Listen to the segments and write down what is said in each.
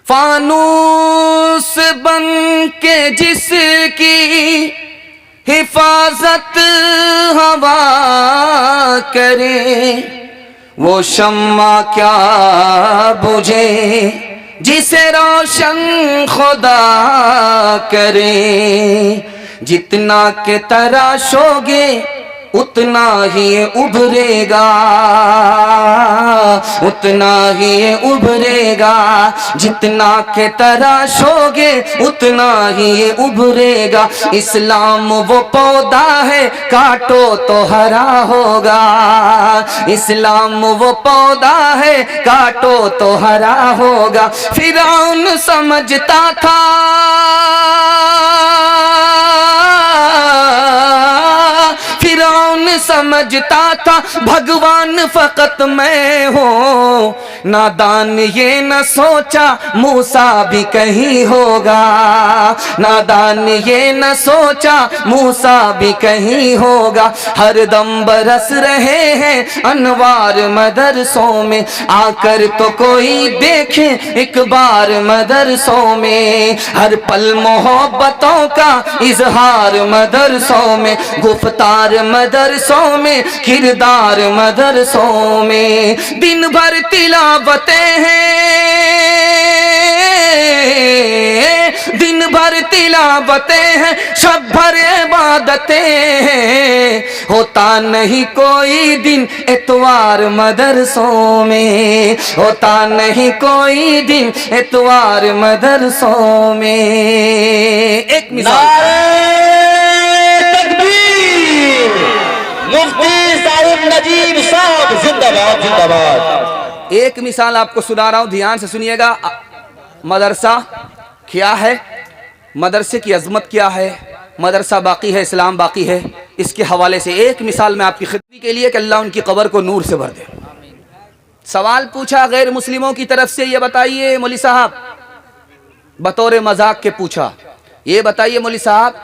फानूस बन के जिसकी हिफाजत हवा करे, वो शम्मा क्या बुझे जिसे रोशन खुदा करे। जितना के तराशोगे उतना ही ये उभरेगा, उतना ही ये उभरेगा। जितना के तराशोगे उतना ही ये उभरेगा। इस्लाम वो पौधा है काटो तो हरा होगा, इस्लाम वो पौधा है काटो तो हरा होगा। फिरौन समझता था फिरौन समझता था भगवान फकत मैं हूँ, नादान ये न सोचा मूसा भी कहीं होगा, नादान ये न सोचा मूसा भी कहीं होगा। हर दम बरस रहे हैं अनवार मदरसों में, आकर तो कोई देखे एक बार मदरसों में। हर पल मोहब्बतों का इजहार मदरसों में, गुफ्तार मदरसों में, किरदार मदरसों में। दिन भर तिलावतें हैं, दिन भर तिलावतें हैं, शब भर इबादतें हैं। होता नहीं कोई दिन इतवार मदरसों में, होता नहीं कोई दिन इतवार मदरसों में। एक मिसाल मुफ्ती साहिब नजीब साहब जिंदाबाद जिंदाबाद। एक मिसाल आपको सुना रहा हूं, ध्यान से सुनिएगा। मदरसा क्या है, मदरसे की अजमत क्या है, मदरसा बाकी है, इस्लाम बाकी है, इसके हवाले से एक मिसाल मैं आपकी खिदमत के लिए कि अल्लाह उनकी कब्र को नूर से भर दे। सवाल पूछा गैर मुस्लिमों की तरफ से, ये बताइए मौलवी साहब, बतौर मजाक के पूछा, ये बताइए मौलवी साहब,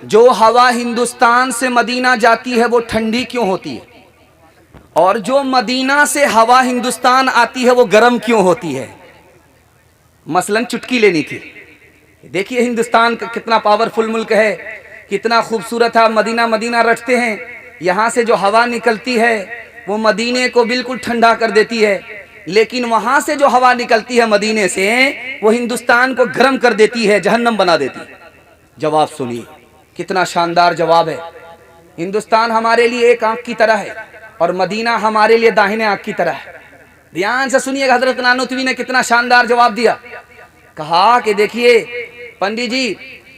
जो हवा हिंदुस्तान से मदीना जाती है वो ठंडी क्यों होती है, और जो मदीना से हवा हिंदुस्तान आती है वो गर्म क्यों होती है? मसलन चुटकी लेनी थी। देखिए हिंदुस्तान कितना पावरफुल मुल्क है, कितना खूबसूरत है। मदीना मदीना रटते हैं, यहाँ से जो हवा निकलती है वो मदीने को बिल्कुल ठंडा कर देती है, लेकिन वहाँ से जो हवा निकलती है मदीने से वो हिंदुस्तान को गर्म कर देती है, जहन्नम बना देती है। जवाब सुनिए, कितना शानदार जवाब है। हिंदुस्तान हमारे लिए एक आंख की तरह है और मदीना हमारे लिए दाहिने आंख की तरह है। ध्यान से सुनिएगा, हजरत नानूतवी ने कितना शानदार जवाब दिया। कहा कि देखिए पंडित जी,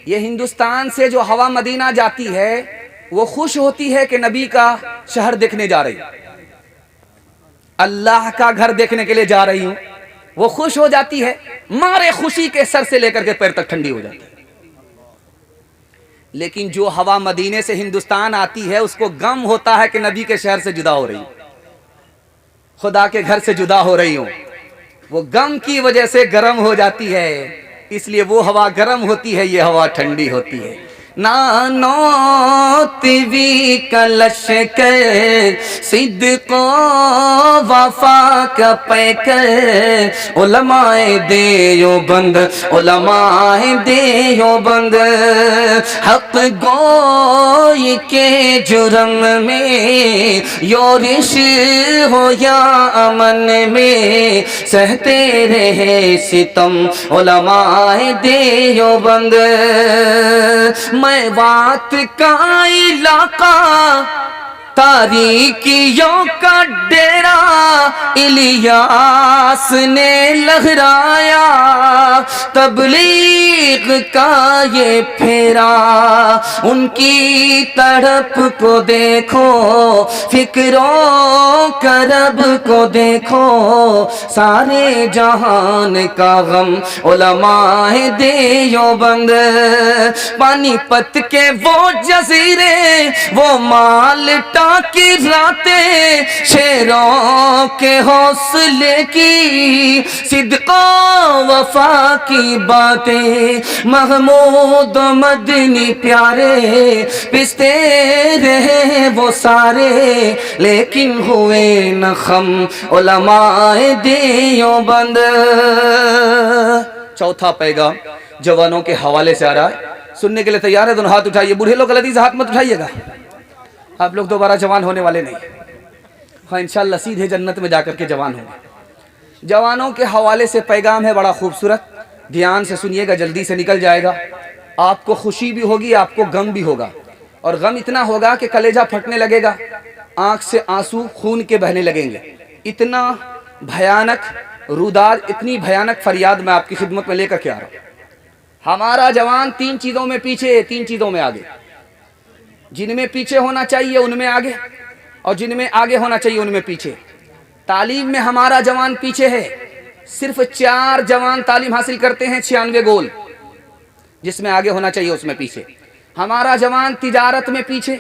ये हिंदुस्तान से जो हवा मदीना जाती है वो खुश होती है कि नबी का शहर देखने जा रही, अल्लाह का घर देखने के लिए जा रही हूं, वो खुश हो जाती है, मारे खुशी के सर से लेकर के पैर तक ठंडी हो जाती है। लेकिन जो हवा मदीने से हिंदुस्तान आती है उसको गम होता है कि नबी के शहर से जुदा हो रही हूं, खुदा के घर से जुदा हो रही हूं। वो गम की वजह से गर्म हो जाती है, इसलिए वो हवा गर्म होती है, ये हवा ठंडी होती है। नानौतवी का लश्कर सिद्को वफा का पैकर, उलमाए देयोबंद, उलमाए देयोबंद, हक गोई के जुर्म में योरिश हो या अमन में, सहते रहे सितम उलमाए देयोबंद। मैं बात का इलाका तारीकियों का डेरा इलियास ने लहराया, तबलीग का ये फेरा, उनकी तड़प को देखो, फिक्रों करब को देखो, सारे जहान का गम उलमाए देयोबंद। पानीपत के वो जजीरे, वो माल्टा की रातें, शेरों के हौसले की, सिद्को वफा की बातें, महमूद मदनी प्यारे पिसते रहे वो सारे, लेकिन हुए न खम उलमाए देयोबंद। चौथा पैगाम जवानों के हवाले से आ रहा है। सुनने के लिए तैयार है? दोनों हाथ उठाइए। बूढ़े लोग गलती से हाथ मत उठाइएगा, आप लोग दोबारा जवान होने वाले नहीं। हाँ, इंशाल्लाह सीधे जन्नत में जाकर के जवान होंगे। जवानों के हवाले से पैगाम है बड़ा खूबसूरत, ध्यान से सुनिएगा, जल्दी से निकल जाएगा। आपको खुशी भी होगी, आपको गम भी होगा, और गम इतना होगा कि कलेजा फटने लगेगा, आंख से आंसू खून के बहने लगेंगे। इतना भयानक रुदार, इतनी भयानक फरियाद मैं आपकी खिदमत में लेकर के आ रहा हूँ। हमारा जवान 3 चीजों में पीछे, 3 चीजों में आगे। जिनमें पीछे होना चाहिए उनमें आगे, और जिनमें आगे होना चाहिए उनमें पीछे। तालीम में हमारा जवान पीछे है। सिर्फ 4 जवान तालीम हासिल करते हैं 96 गोल, जिसमें आगे होना चाहिए उसमें पीछे। हमारा जवान तिजारत में पीछे,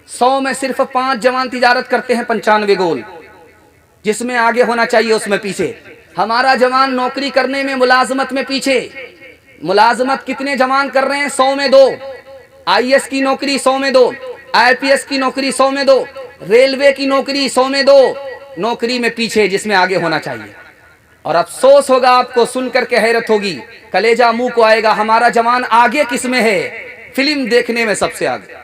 100 में सिर्फ 5 जवान तिजारत करते हैं 95 गोल, जिसमें आगे होना चाहिए उसमें पीछे। हमारा जवान नौकरी करने में, मुलाजमत में पीछे। मुलाजमत कितने जवान कर रहे हैं? 100 में 2। IAS की नौकरी 100 में 2, IPS की नौकरी 100 में 2, रेलवे की नौकरी 100 में 2, नौकरी में पीछे, जिसमें आगे होना चाहिए। और अफसोस होगा आपको, सुनकर के हैरत होगी, कलेजा मुंह को आएगा, हमारा जवान आगे किसमें है? फिल्म देखने में सबसे आगे।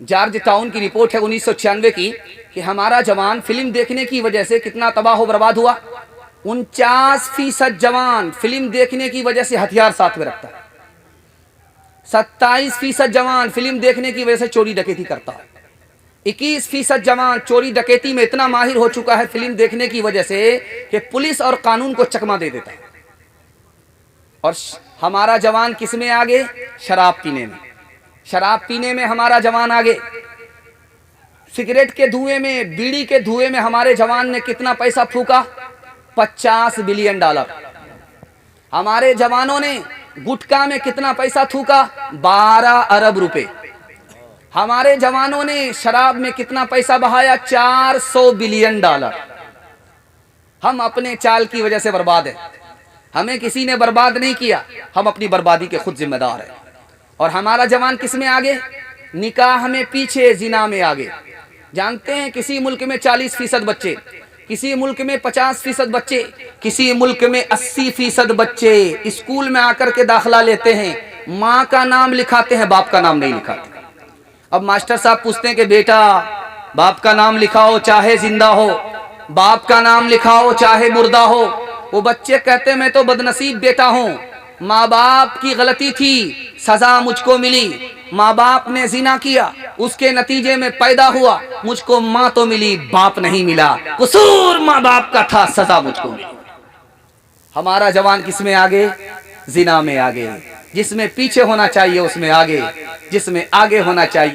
जॉर्ज टाउन की रिपोर्ट है 1996 की, कि हमारा जवान फिल्म देखने की वजह से कितना तबाह बर्बाद हुआ। 49% जवान फिल्म देखने की वजह से हथियार साथ में रखता है। 27% जवान फिल्म देखने की वजह से चोरी डकैती करता है। 21% जवान चोरी डकैती में इतना माहिर हो चुका है फिल्म देखने की वजह से कि पुलिस और कानून को चकमा दे देता है। और हमारा जवान किस में आगे? शराब पीने में। शराब पीने में हमारा जवान आगे। सिगरेट के धुएं में, बीड़ी के धुएं में हमारे जवान ने कितना पैसा फूका? $50 बिलियन। हमारे जवानों ने गुटखा में कितना पैसा थूका? 12 अरब रुपए। हमारे जवानों ने शराब में कितना पैसा बहाया? $400 बिलियन। हम अपने चाल की वजह से बर्बाद है। हमें किसी ने बर्बाद नहीं किया, हम अपनी बर्बादी के खुद जिम्मेदार हैं। और हमारा जवान किस में आगे? निकाह में पीछे, जिना में आगे। जानते हैं किसी मुल्क में 40% बच्चे, किसी मुल्क में 50% बच्चे, किसी मुल्क में 80% बच्चे स्कूल में आकर के दाखिला लेते हैं, माँ का नाम लिखाते हैं, बाप का नाम नहीं लिखाते। अब मास्टर साहब पूछते हैं कि बेटा बाप का नाम लिखाओ चाहे जिंदा हो, बाप का नाम लिखाओ चाहे मुर्दा हो। वो बच्चे कहते हैं मैं तो बदनसीब बेटा हूँ, माँ बाप की गलती थी, सजा मुझको मिली। माँ बाप ने जिना किया, उसके नतीजे में पैदा हुआ, मुझको माँ तो मिली, बाप नहीं मिला, कसूर माँ बाप का था, सजा मुझको मिली। हमारा जवान किस में आगे? जिना में आगे। जिसमें पीछे होना चाहिए उसमें आगे, जिसमें आगे होना चाहिए